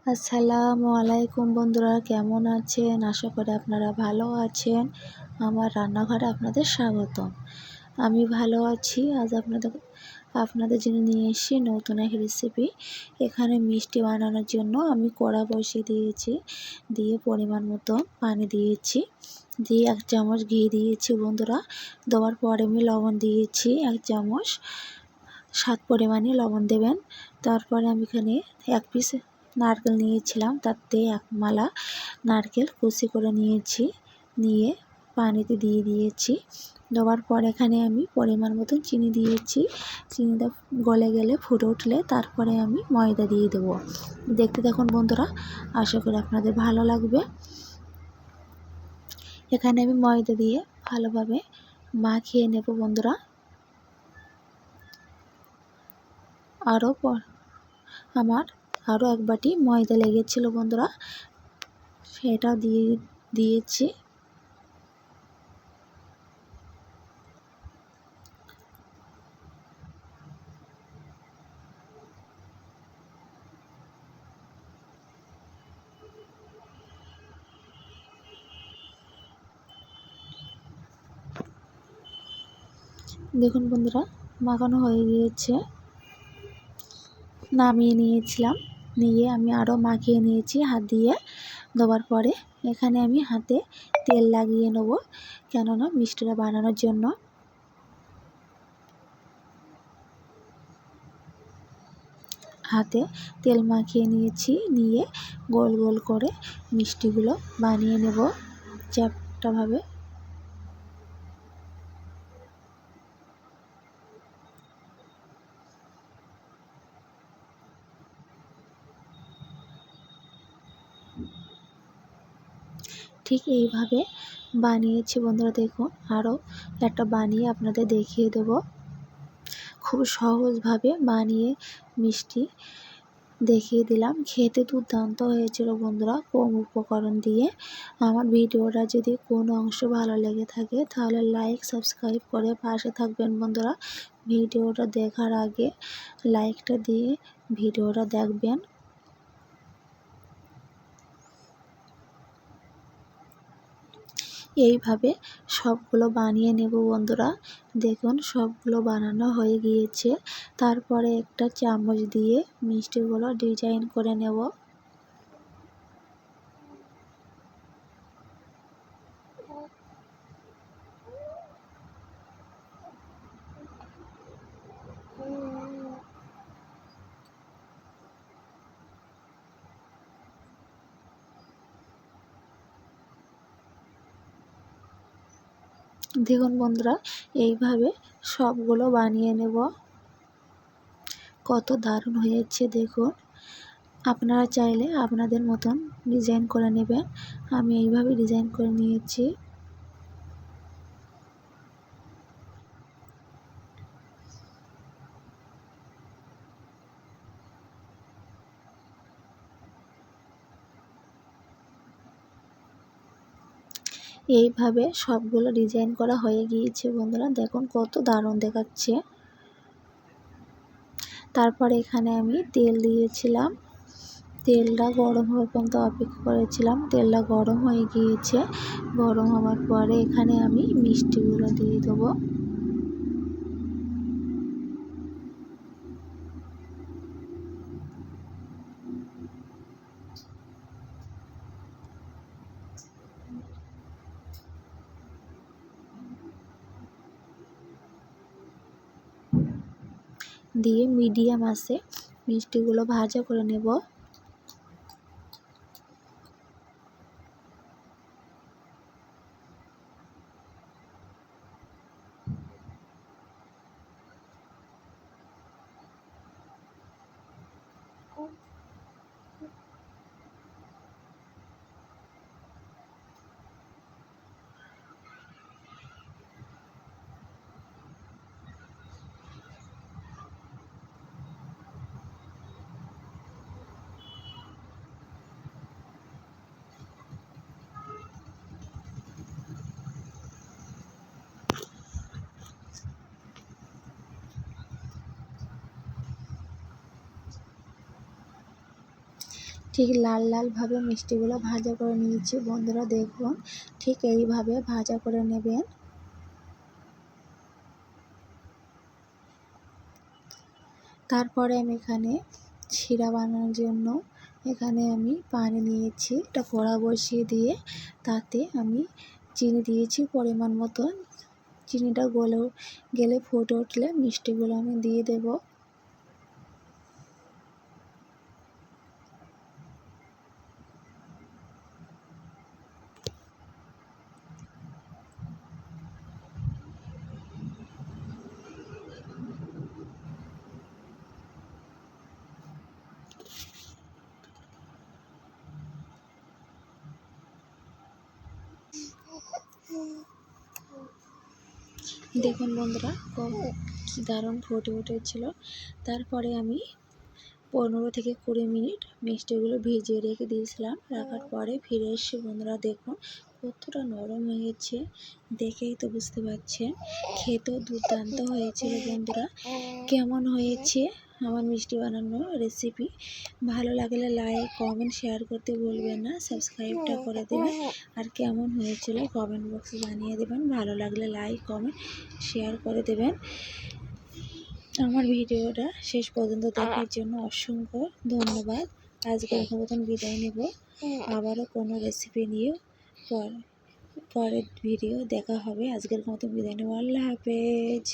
আসসালামু আলাইকুম বন্ধুরা, কেমন আছেন? আশা করি আপনারা ভালো আছেন। আমার রান্নাঘরে আপনাদের স্বাগতম। আমি ভালো আছি। আজ আপনাদের জন্য নিয়ে এসেছি নতুন এক রেসিপি। এখানে মিষ্টি বানানোর জন্য আমি কড়া বসিয়ে দিয়েছি, দিয়ে পরিমাণ মতো পানি দিয়েছি, দিয়ে 1 চামচ ঘি দিয়েছি বন্ধুরা। দেওয়ার পরে আমি লবণ দিয়েছি 1 চামচ, স্বাদ পরিমাণে লবণ দেবেন। তারপরে আমি এখানে 1 পিস নারকেল নিয়েছিলাম, তাতে 1 মালা নারকেল কুচি করে নিয়েছি, নিয়ে পানিতে দিয়ে দিয়েছি। দেওয়ার পর এখানে আমি পরিমাণ মতো চিনি দিয়েছি। চিনিটা গলে গেলে ফুটে উঠলে তারপরে আমি ময়দা দিয়ে দেবো। দেখতে দেখুন বন্ধুরা, আশা করি আপনাদের ভালো লাগবে। এখানে আমি ময়দা দিয়ে ভালোভাবে মাখিয়ে নেব বন্ধুরা। আমার আরও 1 বাটি ময়দা লেগেছিল বন্ধুরা, সেটা দিয়েছি। দেখুন বন্ধুরা, মাখানো হয়ে গিয়েছে। নামিয়ে নিয়েছিলাম, নিয়ে আমি আরও মাখিয়ে নিয়েছি হাত দিয়ে। দেওয়ার পরে এখানে আমি হাতে তেল লাগিয়ে নেব, কেননা মিষ্টিটা বানানোর জন্য। হাতে তেল মাখিয়ে নিয়েছি, নিয়ে গোল গোল করে মিষ্টিগুলো বানিয়ে নেব চ্যাপ্টাভাবে। ঠিক এইভাবে বানিয়েছি বন্ধুরা। দেখুন, আরও একটা বানিয়ে আপনাদের দেখিয়ে দেব। খুব সহজভাবে বানিয়ে মিষ্টি দেখিয়ে দিলাম। খেতে দুর্দান্ত হয়েছিল বন্ধুরা, কম উপকরণ দিয়ে। আমার ভিডিওটা যদি কোনো অংশ ভালো লেগে থাকে তাহলে লাইক সাবস্ক্রাইব করে পাশে থাকবেন বন্ধুরা। ভিডিওটা দেখার আগে লাইকটা দিয়ে ভিডিওটা দেখবেন। এইভাবে সবগুলো বানিয়ে নেব বন্ধুরা। দেখুন, সবগুলো বানানো হয়ে গিয়েছে। তারপরে একটা চামচ দিয়ে মিষ্টিগুলো ডিজাইন করে নেব। দেখুন বন্ধুরা, এইভাবে সবগুলো বানিয়ে নেব। কত দারুণ হয়েছে দেখুন। আপনারা চাইলে আপনাদের মতন ডিজাইন করে নেবেন। আমি এইভাবে ডিজাইন করে নিয়েছি। এইভাবে সবগুলো ডিজাইন করা হয়ে গিয়েছে বন্ধুরা। দেখুন কত দারুণ দেখাচ্ছে। তারপরে এখানে আমি তেল দিয়েছিলাম, তেলটা গরম হওয়া পর্যন্ত অপেক্ষা করেছিলাম। তেলটা গরম হয়ে গিয়েছে। গরম হওয়ার পরে এখানে আমি মিষ্টিগুলো দিয়ে দেবো। দিয়ে মিডিয়াম আঁচে মিষ্টিগুলো ভাজা করে নেব। ঠিক লাল লালভাবে মিষ্টিগুলো ভাজা করে নিয়েছি বন্ধুরা। দেখুন ঠিক এইভাবে ভাজা করে নেবেন। তারপরে আমি এখানে শিরা বানানোর জন্য আমি পানি নিয়েছি, একটা কড়া বসিয়ে দিয়ে তাতে আমি চিনি দিয়েছি পরিমাণ মতন। চিনিটা গেলে ফুটে উঠলে মিষ্টিগুলো আমি দিয়ে দেব। দেখুন বন্ধুরা কি দারুণ ফুটে উঠেছিল। তারপরে আমি 15 থেকে 20 মিনিট মিষ্টিগুলো ভিজিয়ে রেখে দিয়েছিলাম। রাখার পরে ফিরে এসে বন্ধুরা দেখুন কতটা নরম হয়েছে, দেখেই তো বুঝতে পারছেন। খেতেও দুর্দান্ত হয়েছিল বন্ধুরা। কেমন হয়েছে আমার মিষ্টি বানানোর রেসিপি? ভালো লাগলে লাইক কমেন্ট শেয়ার করতে ভুলবেন না, সাবস্ক্রাইবটা করে দেবেন। আর কেমন হয়েছিল কমেন্ট বক্সে জানিয়ে দেবেন। ভালো লাগলে লাইক কমেন্ট শেয়ার করে দেবেন। আমার ভিডিওটা শেষ পর্যন্ত দেখার জন্য অসংখ্য ধন্যবাদ। আজকের মতন বিদায় নেব। আবারও কোনো রেসিপি নিয়ে পরের ভিডিও দেখা হবে। আজকের মতন বিদায় নেব। আল্লাহ হাফেজ।